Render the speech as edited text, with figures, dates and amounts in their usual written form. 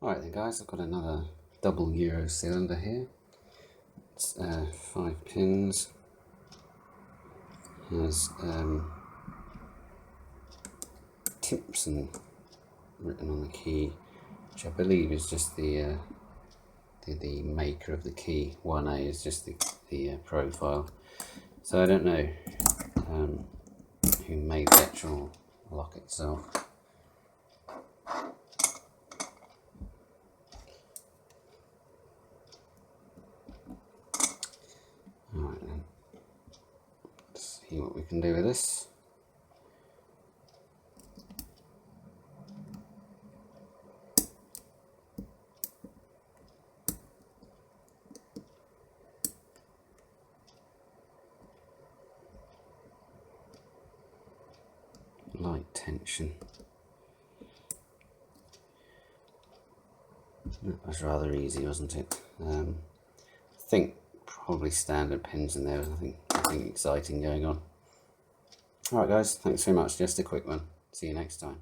Alright then guys, I've got another double Euro cylinder here. It's 5 pins. Has Timpson written on the key, which I believe is just the maker of the key. 1A is just the profile. So I don't know who made the actual lock itself. Alright then, let's see what we can do with this. Light tension. That was rather easy, wasn't it? I think probably standard pins in there. Nothing exciting going on. Alright guys, thanks very much. Just a quick one. See you next time.